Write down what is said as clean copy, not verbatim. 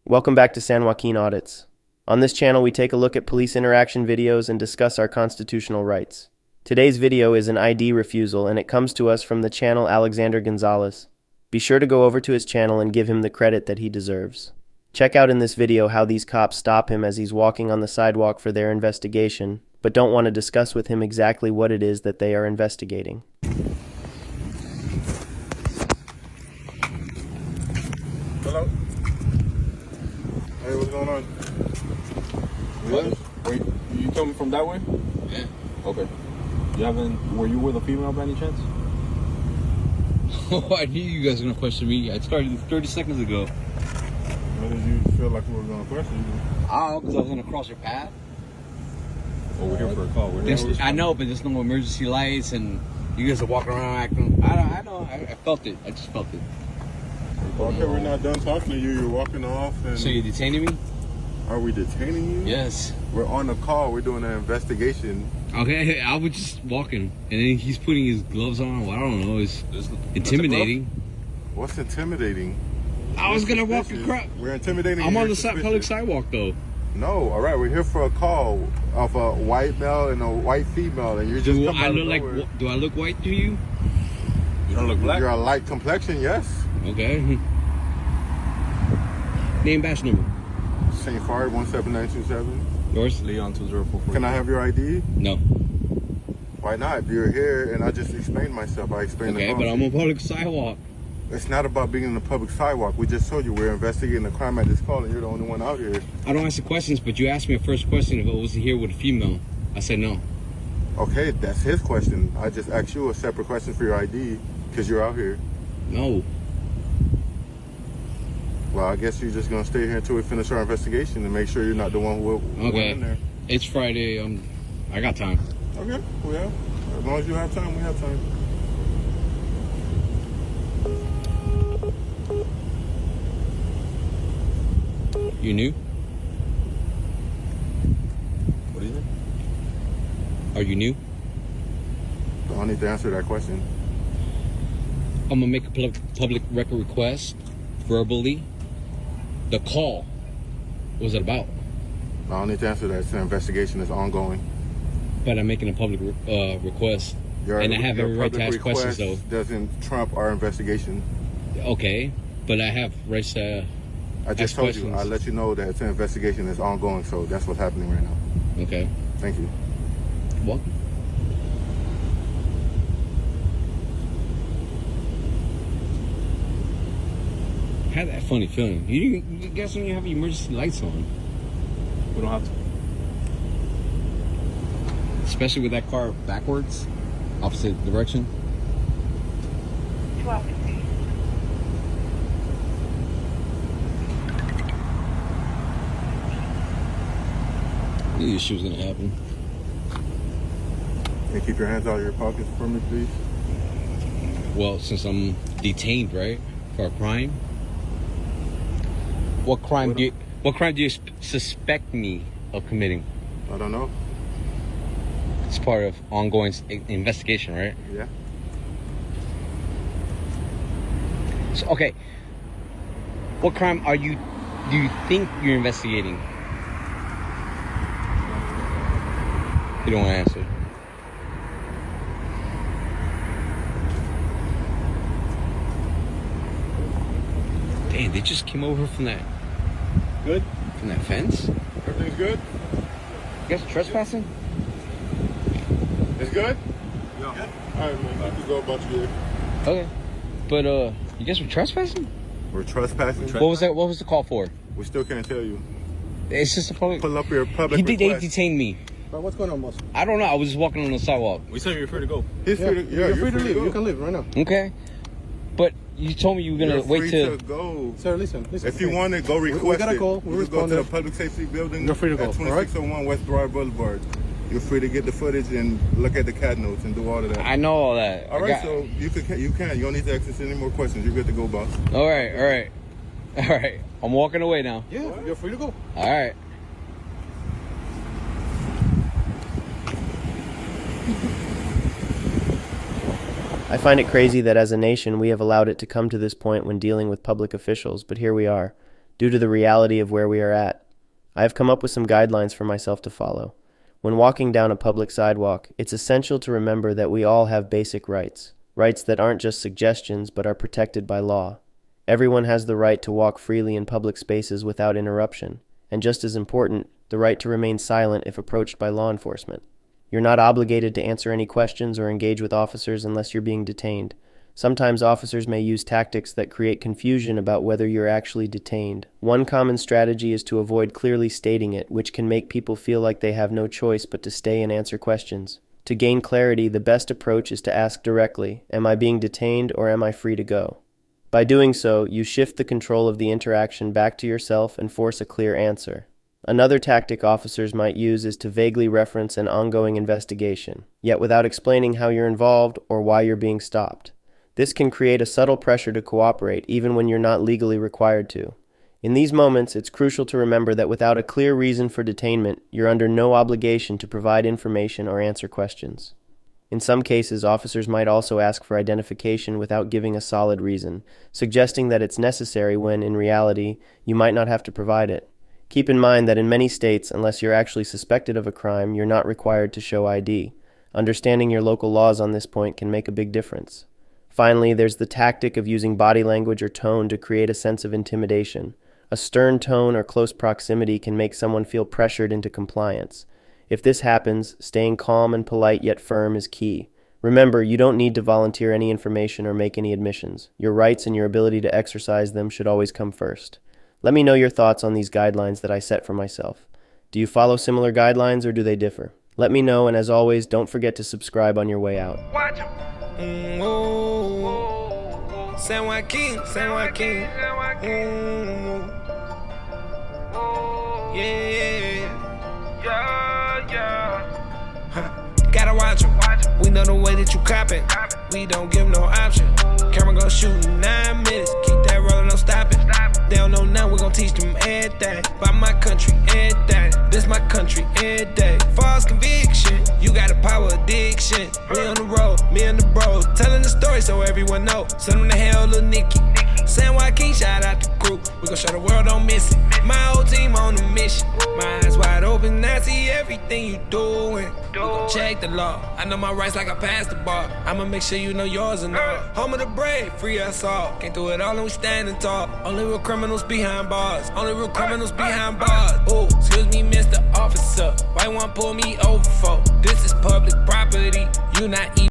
Welcome back to San Joaquin Audits. On this channel, we take a look at police interaction videos and discuss our constitutional rights. Today's video is an ID refusal, and it comes to us from the channel Alexander Gonzalez. Be sure to go over to his channel and give him the credit that he deserves. Check out in this video how these cops stop him as he's walking on the sidewalk for their investigation, but don't want to discuss with him exactly what it is that they are investigating. Hello? Hey, what's going on? What? Wait, you coming from that way? Yeah. Okay. Were you with a female by any chance? Oh, I knew you guys were gonna question me. I started 30 seconds ago. Why did you feel like we were going to question you? I don't know, because I was gonna cross your path. Oh, we're here for a call. I know, but there's no emergency lights, and you guys are walking around acting. I know. I felt it. I just felt it. Okay, we're not done talking to you. You're walking off. And So you're detaining me? Are we detaining you? Yes. We're on a call. We're doing an investigation. Okay, I was just walking, and then he's putting his gloves on. Well, I don't know. It's intimidating. What's intimidating? I was gonna walk across. We're intimidating. I'm on the suspicious. public sidewalk, though. No, all right. We're here for a call of a white male and a white female, and you're just coming out of nowhere. Do I look white to you? You don't look black. You're a light complexion, yes. Okay. Name, badge number. St. Fard 17927. Yours? Leon 204. Can I have your ID? No. Why not? You're here, and I just explained myself. I explained the Okay, but I'm on public sidewalk. It's not about being in the public sidewalk. We just told you we're investigating a crime at this call, and you're the only one out here. I don't answer questions, but you asked me a first question if I was here with a female. I said no. Okay, that's his question. I just asked you a separate question for your ID because you're out here. No. Well, I guess you're just gonna stay here until we finish our investigation and make sure you're not the one who went in there. It's Friday. I got time. Okay, we have. As long as you have time, we have time. You new? What is it? Are you new? I don't need to answer that question. I'm gonna make a public record request verbally. The call. What was it about? I don't need to answer that. It's an investigation. It's ongoing. But I'm making a public request, and I have every right to ask questions, though. Doesn't trump our investigation. Okay, but I have rights to I just ask told questions. you. I let you know that it's an investigation. It's ongoing. So that's what's happening right now. Okay. Thank you. Welcome. I had that funny feeling. You guys don't even have emergency lights on. We don't have to. Especially with that car backwards, opposite direction. 12. I knew this shit was gonna happen. Can you keep your hands out of your pockets for me, please? Well, since I'm detained, right, for a crime. What crime do you suspect me of committing? I don't know. It's part of ongoing investigation, right? Yeah. So, okay. What crime do you think you're investigating? You don't want to answer. Damn, they just came over from that Good? from that fence? Everything's good? You guys trespassing? It's good? Yeah. All right, man. You can go about your day. Okay. But you guys were trespassing? We're trespassing. What was that? What was the call for? We still can't tell you. It's just a public. Pull up your public They request. detained me. But what's going on, boss? I don't know. I was just walking on the sidewalk. We said you're free to go. He's free to, You're free to leave. go. You can leave right now. Okay. But you told me you were gonna You're wait free to. to go. Sir, listen. If you want to go request we got a it, call. you We can go to the responded. public safety building You're free to go, at all right? 2601 West Broad Boulevard. You're free to get the footage and look at the CAD notes and do all of that. I know all that. All right, so you can. You don't need to ask us any more questions. You're good to go, boss. All right. I'm walking away now. Yeah, you're free to go. All right. I find it crazy that as a nation we have allowed it to come to this point when dealing with public officials, but here we are. due to the reality of where we are at. I have come up with some guidelines for myself to follow. When walking down a public sidewalk, it's essential to remember that we all have basic rights, rights that aren't just suggestions but are protected by law. Everyone has the right to walk freely in public spaces without interruption, and just as important, the right to remain silent if approached by law enforcement. You're not obligated to answer any questions or engage with officers unless you're being detained. Sometimes officers may use tactics that create confusion about whether you're actually detained. One common strategy is to avoid clearly stating it, which can make people feel like they have no choice but to stay and answer questions. To gain clarity, the best approach is to ask directly, "Am I being detained or am I free to go?" By doing so, you shift the control of the interaction back to yourself and force a clear answer. Another tactic officers might use is to vaguely reference an ongoing investigation, yet without explaining how you're involved or why you're being stopped. This can create a subtle pressure to cooperate even when you're not legally required to. In these moments, it's crucial to remember that without a clear reason for detainment, you're under no obligation to provide information or answer questions. In some cases, officers might also ask for identification without giving a solid reason, suggesting that it's necessary when, in reality, you might not have to provide it. Keep in mind that in many states, unless you're actually suspected of a crime, you're not required to show ID. Understanding your local laws on this point can make a big difference. Finally, there's the tactic of using body language or tone to create a sense of intimidation. A stern tone or close proximity can make someone feel pressured into compliance. If this happens, staying calm and polite yet firm is key. Remember, you don't need to volunteer any information or make any admissions. Your rights and your ability to exercise them should always come first. Let me know your thoughts on these guidelines that I set for myself. Do you follow similar guidelines or do they differ? Let me know, and as always, don't forget to subscribe on your way out. Sidewalk King. Gotta watch 'em. We know the way that you coppin'. We don't give no option. Camera gon' shoot in 9 minutes. Keep that rollin', no stopping. They don't know now, we gon' teach them everything. By my country, everything. This my country, every day. False conviction, you got a power addiction. We on the road, me and the bros, telling the story so everyone know. Send them to hell, little Nicky. Sidewalk King, shout out the group. We gon' show the world, don't miss it. My whole team on a mission. My eyes wide open, I see everything you doing. We gon' check the law. I know my rights like I passed the bar. I'ma make sure you know yours and all. Home of the brave, free us all. Can't do it all and we standing tall. Only real criminals behind bars. Only real criminals behind bars. Ooh, excuse me, Mr. Officer. Why you wanna pull me over for? This is public property. You not even